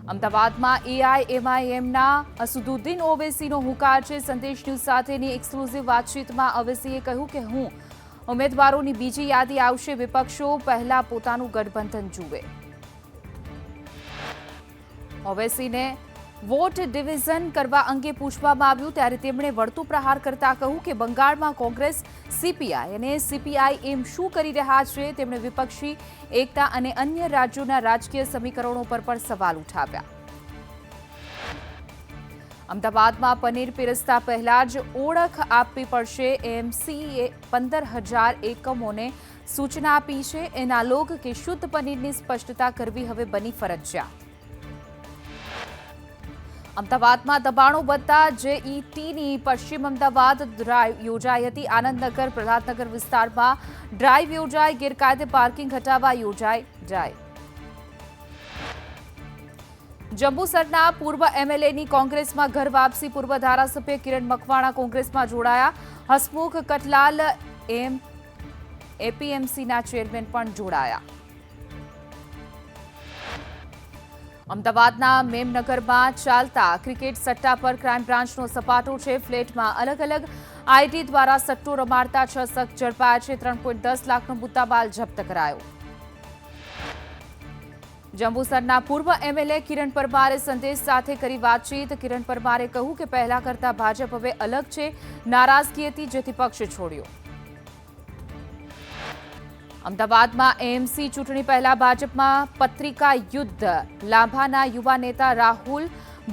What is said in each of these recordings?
અમદાવાદમાં એઆઈએમઆઈએમના અસદુદ્દીન ઓવૈસીનો હુંકાર છે। સંદેશ ન્યૂઝ સાથેની એક્સક્લુઝિવ વાતચીતમાં ઓવૈસીએ કહ્યું કે હું ઉમેદવારોની બીજી યાદી આવશે, વિપક્ષો પહેલા પોતાનું ગઠબંધન જુએ। ઓવૈસીને વોટ ડિવિઝન કરવા અંગે પૂછવામાં આવ્યું ત્યારે તેમણે વળતો પ્રહાર કરતા કહ્યું કે બંગાળમાં કોંગ્રેસ, સીપીઆઈ અને સીપીઆઈએમ શું કરી રહ્યા છે। તેમણે વિપક્ષી એકતા અને અન્ય રાજ્યોના રાજકીય સમીકરણો પર પણ સવાલ ઉઠાવ્યા। અમદાવાદમાં પનીર પીરસતા પહેલા જ ઓળખ આપવી પડશે, એએમસીએ 15,000 એકમોને સૂચના આપી છે। એનાલોગ કે શુદ્ધ પનીરની સ્પષ્ટતા કરવી હવે બની ફરજિયાત। અમદાવાદમાં દબાણો વધતા જેઈટીની પશ્ચિમ અમદાવાદ ડ્રાઈવ યોજાઈ હતી। આનંદનગર, પ્રહલાદનગર વિસ્તારમાં ડ્રાઈવ યોજાઈ, ગેરકાયદે પાર્કિંગ હટાવવા યોજાઈ ડ્રાઈવ। જંબુસરના પૂર્વ એમએલએની કોંગ્રેસમાં ઘર વાપસી, પૂર્વ ધારાસભ્ય કિરણ મકવાણા કોંગ્રેસમાં જોડાયા। હસમુખ કટલાલ એપીએમસીના ચેરમેન પણ જોડાયા। અમદાવાદના મેમનગરમાં ચાલતા ક્રિકેટ સટ્ટા પર ક્રાઇમ બ્રાન્ચનો સપાટો છે। ફ્લેટમાં અલગ અલગ આઈટી દ્વારા સટ્ટો રમાડતા 6 શખ્સ ઝડપાયા છે। 3.10 લાખનો મુદ્દામાલ જપ્ત કરાયો। જંબુસરના પૂર્વ એમએલએ કિરણ પરમારે સંદેશ સાથે કરી વાતચીત। કિરણ પરમારે કહ્યું કે પહેલા કરતા ભાજપ હવે અલગ છે, નારાજગી હતી જેથી પક્ષ છોડ્યો। અમદાવાદમાં એએમસી ચૂંટણી પહેલા ભાજપમાં પત્રિકા યુદ્ધ, લાંભાના યુવા નેતા રાહુલ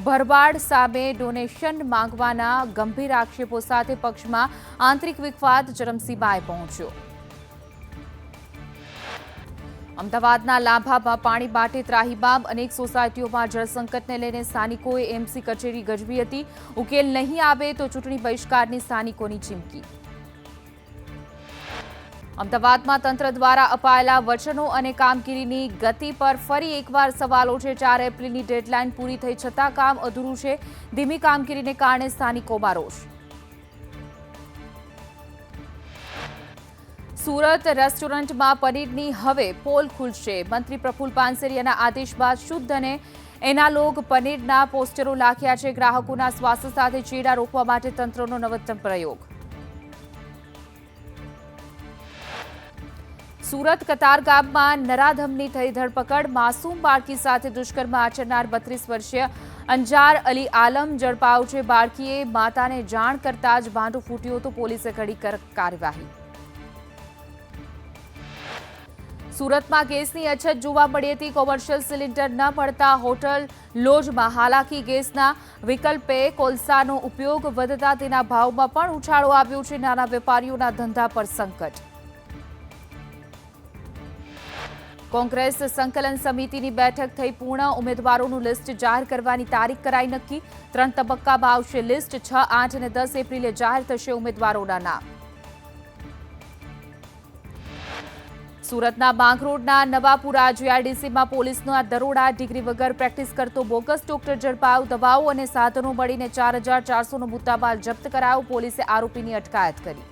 ભરવાડ સામે ડોનેશન માંગવાના ગંભીર આક્ષેપો સાથે પક્ષમાં આંતરિક વિવાદ ચરમસીમાએ પહોંચ્યો। અમદાવાદના લાંભામાં પાણી માટે ત્રાહિમામ, અનેક સોસાયટીઓમાં જળસંકટને લઈને સ્થાનિકોએ એએમસી કચેરી ગજવી હતી। ઉકેલ નહીં આવે તો ચૂંટણી બહિષ્કારની સ્થાનિકોની ચીમકી। અમદાવાદમાં તંત્ર દ્વારા અપાયેલા વચનો અને કામગીરીની ગતિ પર ફરી એકવાર સવાલો છે। 4 એપ્રિલની ડેડલાઇન પૂરી થઈ છતાં કામ અધૂરું છે। ધીમી કામગીરીને કારણે સ્થાનિકોમાં રોષ। સુરત રેસ્ટોરન્ટમાં પનીરની હવે પોલ ખુલશે। મંત્રી પ્રફુલ પાનસેરિયાના આદેશ બાદ શુદ્ધ અને એનાલોગ પનીરના પોસ્ટરો લાખ્યા છે। ગ્રાહકોના સ્વાસ્થ્ય સાથે ચેડા રોકવા માટે તંત્રનો નવતમ પ્રયોગ। સુરત કતારગામમાં નરાધમની થઈ ધરપકડ, માસૂમ બાળકી સાથે દુષ્કર્મ આચરનાર 32 વર્ષીય અંજાર અલી આલમ ઝડપાયો છે। બાળકીએ માતાને જાણ કરતા જ ભાંડું ફૂટ્યું તો પોલીસે કરી કાર્યવાહી। સુરતમાં ગેસની અછત જોવા મળી હતી। કોમર્શિયલ સિલિન્ડર ન મળતા હોટલ લોજમાં હાલાકી, ગેસના વિકલ્પે કોલસાનો ઉપયોગ વધતા તેના ભાવમાં પણ ઉછાળો આવ્યો છે। નાના વેપારીઓના ધંધા પર સંકટ। કોંગ્રેસ સંકલન સમિતિની બેઠક થઈ પૂર્ણ, ઉમેદવારોનું લિસ્ટ જાહેર કરવાની તારીખ કરાઈ નક્કી। 3 તબક્કામાં આવશે લિસ્ટ, 6, 8 અને 10 એપ્રિલે જાહેર થશે ઉમેદવારોના નામ। સુરતના માંગરોળના નવાપુરા જીઆઈડીસીમાં પોલીસનો આ દરોડા, ડિગ્રી વગર પ્રેક્ટિસ કરતો બોગસ ડોક્ટર ઝડપાયો। દવાઓ અને સાધનો મળીને 4,400નો મુદ્દામાલ જપ્ત કરાયો। પોલીસે આરોપીની અટકાયત કરી।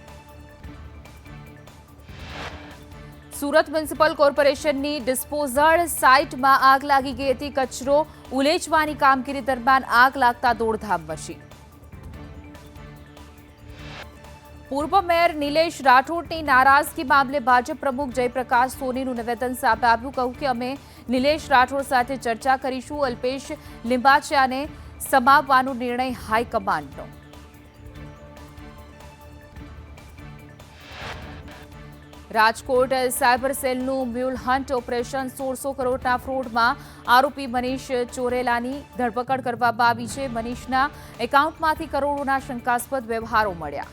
સુરત મ્યુનિસિપલ કોર્પોરેશનની ડિસ્પોઝલ સાઇટમાં આગ લાગી ગઈ હતી। કચરો ઉલેચવાની કામગીરી દરમિયાન આગ લાગતા દોડધામ મચી। પૂર્વ મેયર નિલેશ રાઠોડની નારાજગી મામલે ભાજપ પ્રમુખ જયપ્રકાશ સોનીનું નિવેદન સામે આવ્યું। કહ્યું કે અમે નિલેશ રાઠોડ સાથે ચર્ચા કરીશું। અલ્પેશ લિંબાચિયાને સમાવવાનો નિર્ણય હાઈકમાન્ડનો। રાજકોટ સાયબર સેલનું મ્યુલ હન્ટ ઓપરેશન, 1600 કરોડના ફ્રોડમાં આરોપી મનીષ ચોરેલાની ધરપકડ કરવામાં આવી છે। મનીષના એકાઉન્ટમાંથી કરોડોના શંકાસ્પદ વ્યવહારો મળ્યા।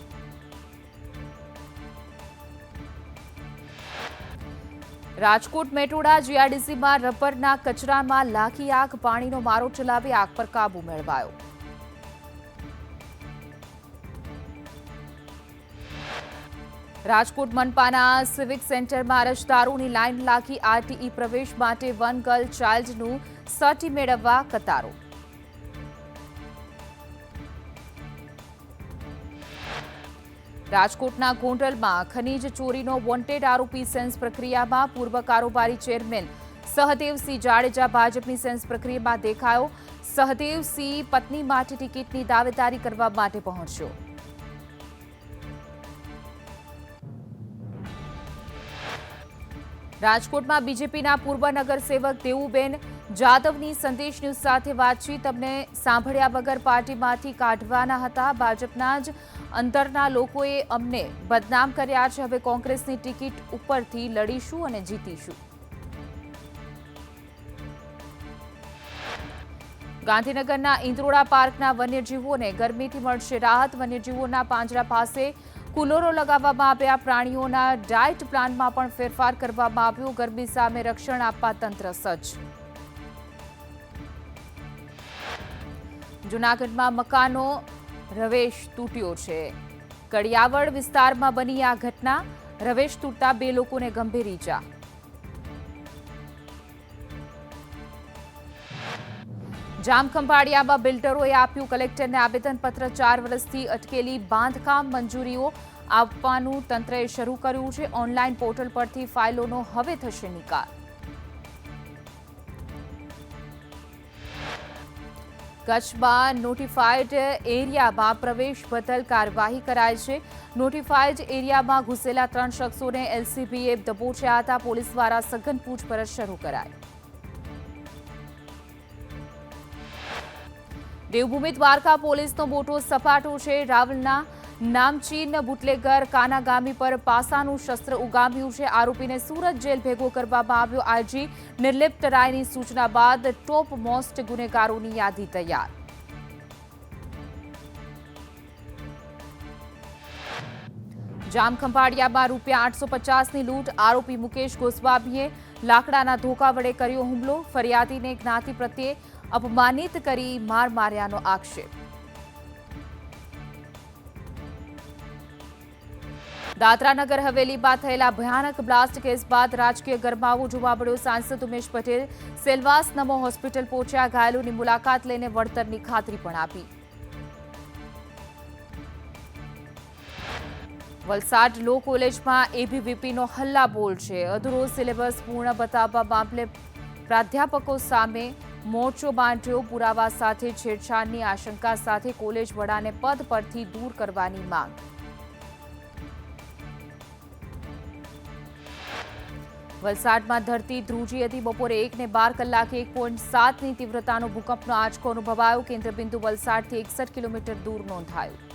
રાજકોટ મેટોડા જીઆઈડીસીમાં રબરના કચરામાં લાગી આગ, પાણીનો મારો ચલાવી આગ પર કાબુ મેળવાયો। રાજકોટ મનપાના સિવિક સેન્ટરમાં અરજદારોની લાઇન લાગી। આરટીઈ પ્રવેશ માટે વન ગર્લ ચાઇલ્ડનું સર્ટી મેળવવા કતારો। રાજકોટના ગોંડલમાં ખનીજ ચોરીનો વોન્ટેડ આરોપી સેન્સ પ્રક્રિયામાં, પૂર્વ કારોબારી ચેરમેન સહદેવસિંહ જાડેજા ભાજપની સેન્સ પ્રક્રિયામાં દેખાયો. સહદેવસિંહ પત્ની માટે ટિકિટની દાવેદારી કરવા માટે પહોંચ્યો. રાજકોટમાં બીજેપીના પૂર્વ નગરસેવક દેવુબેન જાદવની સંદેશ ન્યૂઝ સાથે વાતચીત. અમને સાંભળ્યા વગર પાર્ટીમાંથી કાઢવાના હતા. ભાજપના જ અંદરના લોકોએ અમને બદનામ કર્યા છે. હવે કોંગ્રેસની ટિકિટ ઉપરથી લડીશું અને જીતીશું. ગાંધીનગરના ઇન્દ્રોડા પાર્કના વન્યજીવોને ગરમીથી મળશે રાહત. વન્યજીવોના પાંજરા પાસે કુલરો લગાવવામાં આવ્યા. પ્રાણીઓના ડાયટ પ્લાનમાં પણ ફેરફાર કરવામાં આવ્યો. ગરમી સામે રક્ષણ આપવા તંત્ર સજ્જ. જૂનાગઢમાં મકાનો રવેશ તૂટ્યો છે. કડિયાવડ વિસ્તારમાં બની આ ઘટના. રવેશ તૂટતા 2 લોકોને ગંભીર ઈજા. જામખંભાળિયામાં બિલ્ડરોએ આપ્યું કલેક્ટરને આવેદનપત્ર. 4 વર્ષથી અટકેલી બાંધકામ મંજૂરીઓ આપવાનું તંત્રએ શરૂ કર્યું છે. ઓનલાઈન પોર્ટલ પરથી ફાઇલોનો હવે થશે નિકાલ. કચ્છમાં નોટિફાઈડ એરિયામાં પ્રવેશ બદલ કાર્યવાહી કરાઈ છે. નોટિફાઈડ એરિયામાં ઘૂસેલા 3 શખ્સોને એલસીબીએ દબોચ્યા હતા. પોલીસ દ્વારા સઘન પૂછપરછ શરૂ કરાઈ. દેવભૂમિ દ્વારકા પોલીસનો મોટો સપાટો છે. રાવલના નામચીન બુટલેગર કાનાગામી પર પાસાનું શસ્ત્ર ઉગામ્યું છે. આરોપીને સુરત જેલ ભેગો કરવામાં આવ્યો. આઈજી નિર્લિપ્ત રાયની સૂચના બાદ ટોપ મોસ્ટ ગુનેગારોની યાદી તૈયાર. જામખંભાળિયામાં ₹850ની લૂંટ. આરોપી મુકેશ ગોસ્વામીએ લાકડાના ધોકા વડે કર્યો હુમલો. ફરિયાદીને જ્ઞાતિ પ્રત્યે અપમાનિત કરી માર માર્યાનો આક્ષેપ. દાદરા નગર હવેલીમાં થયેલા ભયાનક બ્લાસ્ટ કેસ બાદ રાજકીય ગરમાવો જોવા મળ્યો. સાંસદ ઉમેશ પટેલ સેલવાસ નમો હોસ્પિટલ પહોંચ્યા. ઘાયલોની મુલાકાત લઈને વળતરની ખાતરી પણ આપી. વલસાડ લો કોલેજમાં એબીવીપીનો હલ્લાબોલ છે. અધૂરો સિલેબસ પૂર્ણ બતાવવા મામલે પ્રાધ્યાપકો સામે મોરચો બાંધ્યો. પુરાવા સાથે છેડછાડની આશંકા સાથે કોલેજ વડાને પદ પરથી દૂર કરવાની માંગ. વલસાડમાં ધરતી ધ્રુજી હતી. બપોરે 1 ને 12 કલાકે 1.7ની તીવ્રતાનો ભૂકંપનો આંચકો અનુભવાયો. કેન્દ્રબિંદુ વલસાડથી 61 કિલોમીટર દૂર નોંધાયું.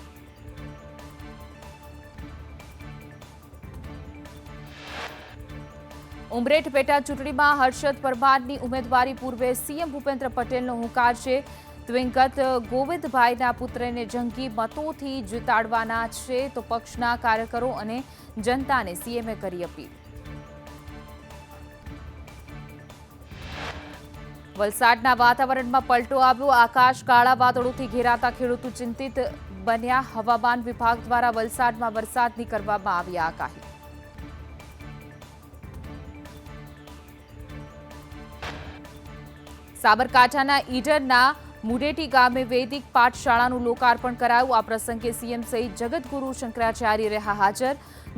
ઉમરેઠ પેટા ચૂંટણીમાં હર્ષદ પરમારની ઉમેદવારી પૂર્વે સીએમ ભૂપેન્દ્ર પટેલનો હુંકાર છે. દિવંગત ગોવિંદભાઈના પુત્રને જંગી મતોથી જીતાડવાના છે તો પક્ષના કાર્યકરો અને જનતાને સીએમએ કરી અપીલ. વલસાડના વાતાવરણમાં પલટો આવ્યો. આકાશ કાળા વાદળોથી ઘેરાતા ખેડૂતો ચિંતિત બન્યા. હવામાન વિભાગ દ્વારા વલસાડમાં વરસાદની કરવામાં આવી આગાહી. સાબરકાંઠાના ઈડરના મુડેટી ગામે વૈદિક પાઠશાળાનું લોકાર્પણ કરાયું. આ પ્રસંગે સીએમ સહિત જગતગુરુ શંકરાચાર્ય રહ્યા હાજર.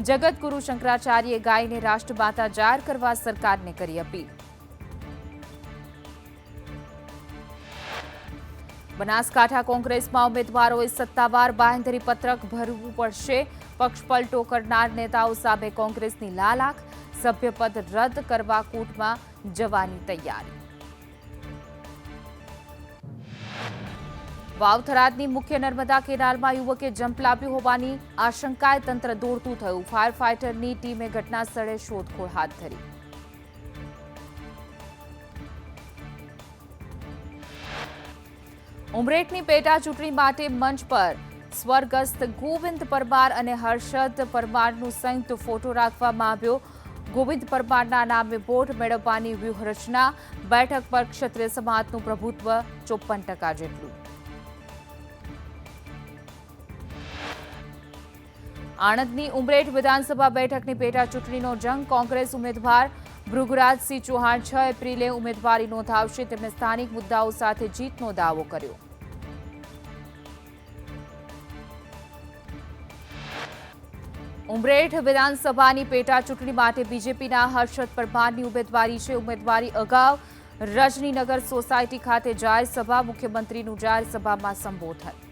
જગતગુરુ શંકરાચાર્યે ગાયને રાષ્ટ્રમાતા જાહેર કરવા સરકારને કરી અપીલ. બનાસકાંઠા કોંગ્રેસમાં ઉમેદવારોએ સત્તાવાર બાંહેધરી પત્રક ભરવું પડશે. પક્ષપલટો કરનાર નેતાઓ સામે કોંગ્રેસની લાલાખ. સભ્યપદ રદ કરવા કોર્ટમાં જવાની તૈયારી. વાવથરાદની મુખ્ય નર્મદા કેનાલમાં યુવકે ઝંપલાવ્યું હોવાની આશંકાએ તંત્ર દોડતું થયું. ફાયર ફાઈટરની ટીમે ઘટના સ્થળે શોધખોળ હાથ ધરી. ઉમરેઠની પેટા ચૂંટણી માટે મંચ પર સ્વર્ગસ્થ ગોવિંદ પરમાર અને હર્ષદ પરમારનું સંયુક્ત ફોટો રાખવામાં આવ્યો. ગોવિંદ પરમારના નામે વોટ મેળવવાની વ્યૂહરચના. બેઠક પર ક્ષત્રિય સમાજનું પ્રભુત્વ 54% જેટલું. આણંદની ઉમરેઠ વિધાનસભા બેઠકની પેટા ચૂંટણીનો જંગ. કોંગ્રેસ ઉમેદવાર ભૃગરાજસિંહ ચૌહાણ 6 એપ્રિલે ઉમેદવારી નોંધાવશે. તેમણે સ્થાનિક મુદ્દાઓ સાથે જીતનો દાવો કર્યો. ઉમરેઠ વિધાનસભાની પેટા ચૂંટણી માટે બીજેપીના હર્ષદ પરમારની ઉમેદવારી છે. ઉમેદવારી અગાઉ રજનીનગર સોસાયટી ખાતે જાહેર સભા, મુખ્યમંત્રીનું જાહેર સભામાં સંબોધન.